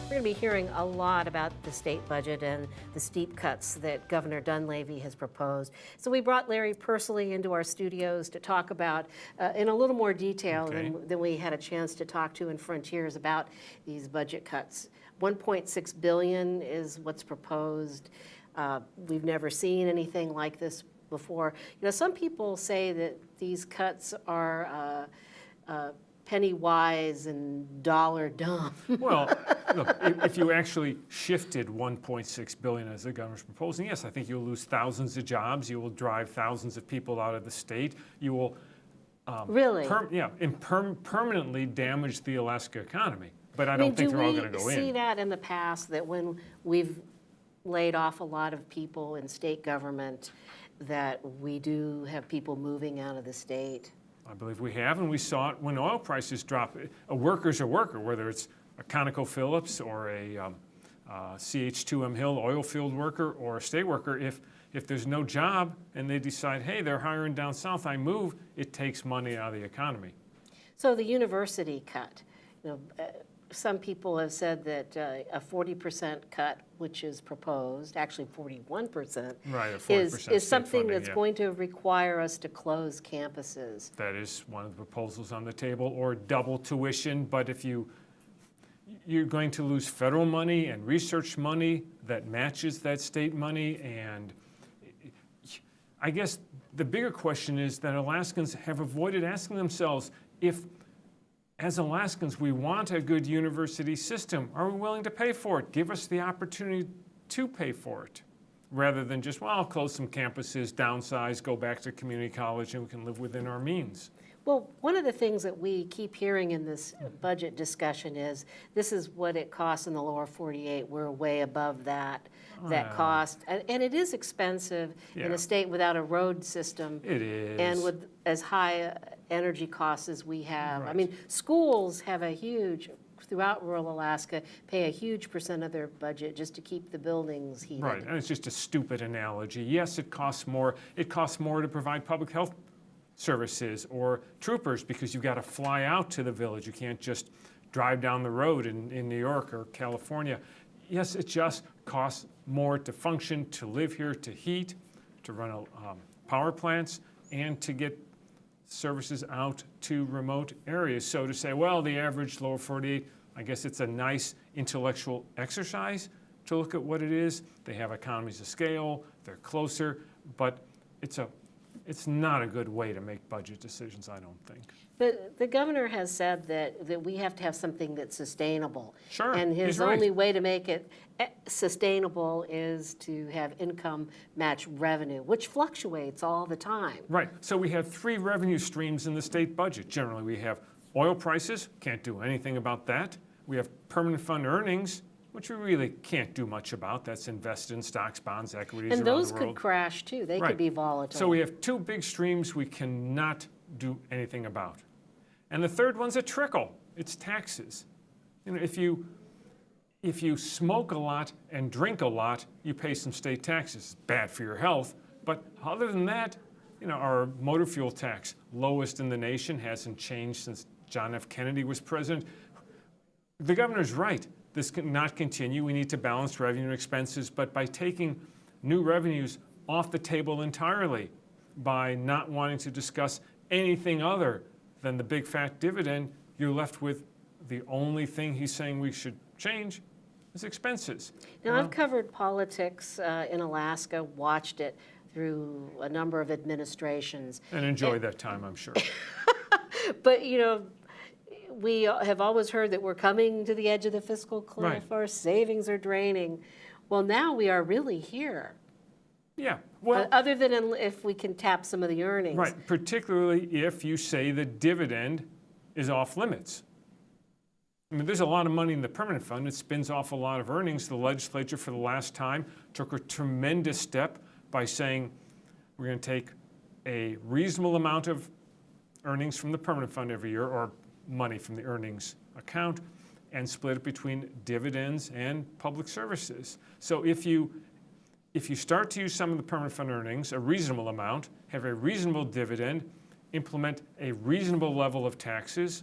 We're going to be hearing a lot about the state budget and the steep cuts that Governor Dunleavy has proposed. So we brought Larry Persily into our studios to talk about in a little more detail than we had a chance to talk to in Frontiers about these budget cuts. $1.6 billion is what's proposed. We've never seen anything like this before. You know, some people say that these cuts are penny wise and dollar dumb. Well, look, if you actually shifted $1.6 billion as the governor's proposing, yes, I think you'll lose thousands of jobs. You will drive thousands of people out of the state. You will permanently damage the Alaska economy. But I don't think they're all going to go in. Do we see that in the past, that when we've laid off a lot of people in state government, that we do have people moving out of the state? I believe we have, and we saw it when oil prices drop. A worker's a worker, whether it's a ConocoPhillips or a CH2M Hill oil field worker or a state worker. If there's no job and they decide, hey, they're hiring down south, I move, it takes money out of the economy. So the university cut, you know, some people have said that a 40% cut, which is proposed, actually 41%, right, a 40% is something funding, that's going to require us to close campuses. That is one of the proposals on the table, or double tuition. But if you're going to lose federal money and research money that matches that state money, and I guess the bigger question is that Alaskans have avoided asking themselves, if as Alaskans, we want a good university system. Are we willing to pay for it? Give us the opportunity to pay for it, rather than just, well, I'll close some campuses, downsize, go back to community college, and we can live within our means. Well, one of the things that we keep hearing in this budget discussion is this is what it costs in the lower 48. We're way above that cost. And it is expensive in a state without a road system. It is. And with as high energy costs as we have. Right. I mean, schools have a huge, throughout rural Alaska, pay a huge % of their budget just to keep the buildings heated. Right, and it's just a stupid analogy. Yes, it costs more. It costs more to provide public health services or troopers, because you've got to fly out to the village. You can't just drive down the road in New York or California. Yes, it just costs more to function, to live here, to heat, to run power plants, and to get services out to remote areas. So to say, well, the average lower 48, I guess it's a nice intellectual exercise to look at what it is. They have economies of scale, they're closer, but it's not a good way to make budget decisions, I don't think. But the governor has said that we have to have something that's sustainable. Sure, and his he's right. only way to make it sustainable is to have income match revenue, which fluctuates all the time. Right, so we have three revenue streams in the state budget. Generally, we have oil prices, can't do anything about that. We have permanent fund earnings, which we really can't do much about. That's invested in stocks, bonds, equities around and the those world. could crash too. They Right. could be volatile. So we have two big streams we cannot do anything about. And the third one's a trickle. It's taxes. You know, if you smoke a lot and drink a lot, you pay some state taxes. It's bad for your health. But other than that, you know, our motor fuel tax, lowest in the nation, hasn't changed since John F. Kennedy was president. The governor's right. This cannot continue. We need to balance revenue and expenses, but by taking new revenues off the table entirely, by not wanting to discuss anything other than the big fat dividend, you're left with the only thing he's saying we should change is expenses. Now, I've covered politics in Alaska, watched it through a number of administrations. And enjoyed that time, I'm sure. But, you know, we have always heard that we're coming to the edge of the fiscal cliff, Right. our savings are draining. Well, now we are really here. Yeah, well, Other than if we can tap some of the earnings. right, particularly if you say the dividend is off limits. I mean, there's a lot of money in the permanent fund. It spins off a lot of earnings. The legislature, for the last time, took a tremendous step by saying we're going to take a reasonable amount of earnings from the permanent fund every year, or money from the earnings account, and split it between dividends and public services. So if you start to use some of the permanent fund earnings, a reasonable amount, have a reasonable dividend, implement a reasonable level of taxes,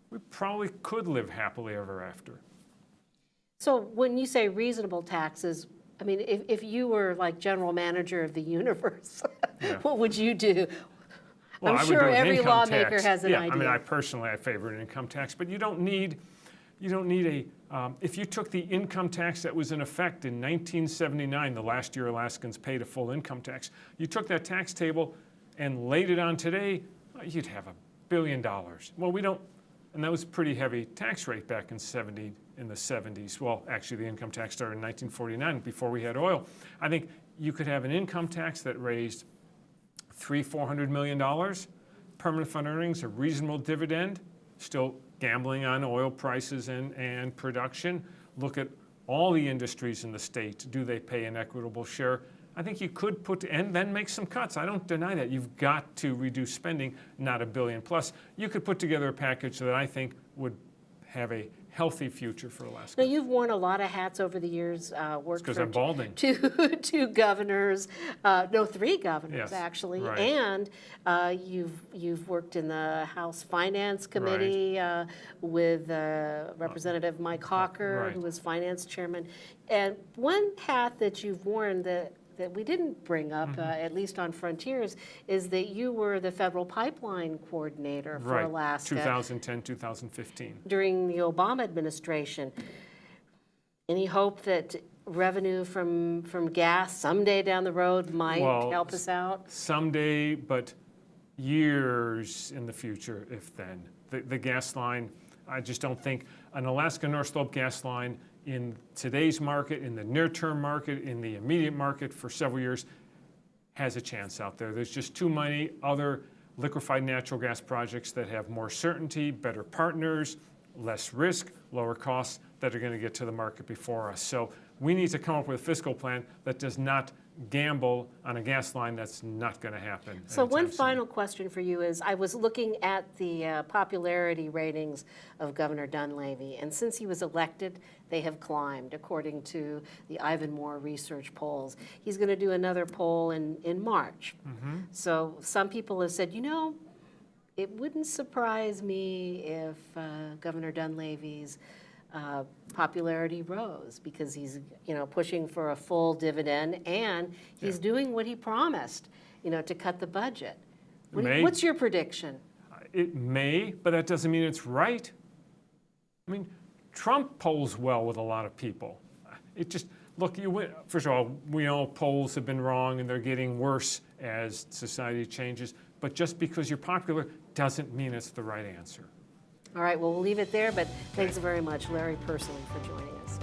we probably could live happily ever after. So when you say reasonable taxes, I mean, if you were like general manager of the universe, Yeah. what would you do? Well, I'm I would sure do an every income lawmaker tax. has an Yeah, idea. I mean, I favor an income tax, but you don't need if you took the income tax that was in effect in 1979, the last year Alaskans paid a full income tax, you took that tax table and laid it on today, you'd have $1 billion. Well, we don't, and that was a pretty heavy tax rate back in the 70s. Well, actually, the income tax started in 1949, before we had oil. I think you could have an income tax that raised $300–400 million, permanent fund earnings, a reasonable dividend, still gambling on oil prices and production. Look at all the industries in the state. Do they pay an equitable share? I think you could and then make some cuts. I don't deny that. You've got to reduce spending, not $1 billion plus. You could put together a package that I think would have a healthy future for Alaska. Now, you've worn a lot of hats over the years, worked because for I'm balding. two governors, no, 3 governors, Yes, actually, right. and you've worked in the House Finance Committee with Representative Mike Hawker, Right. who was finance chairman. And one hat that you've worn that we didn't bring up, at least on Frontiers, is that you were the federal pipeline coordinator for Right, Alaska 2010, 2015. during the Obama administration. Any hope that revenue from gas someday down the road might help us out? Someday, but years in the future, if then. The gas line, I just don't think an Alaska North Slope gas line in today's market, in the near-term market, in the immediate market for several years, has a chance out there. There's just too many other liquefied natural gas projects that have more certainty, better partners, less risk, lower costs that are going to get to the market before us. So we need to come up with a fiscal plan that does not gamble on a gas line. That's not going to happen. So one anytime soon. final question for you is, I was looking at the popularity ratings of Governor Dunleavy, and since he was elected, they have climbed, according to the Ivan Moore research polls. He's going to do another poll in March. So some people have said, you know, it wouldn't surprise me if Governor Dunleavy's popularity rose, because he's, pushing for a full dividend, and he's doing what he promised, to cut the budget. What's your prediction? It may, but that doesn't mean it's right. I mean, Trump polls well with a lot of people. It just, look, first of all, we know polls have been wrong and they're getting worse as society changes, but just because you're popular doesn't mean it's the right answer. All right, well, we'll leave it there, but thanks very much, Larry Persily, for joining us.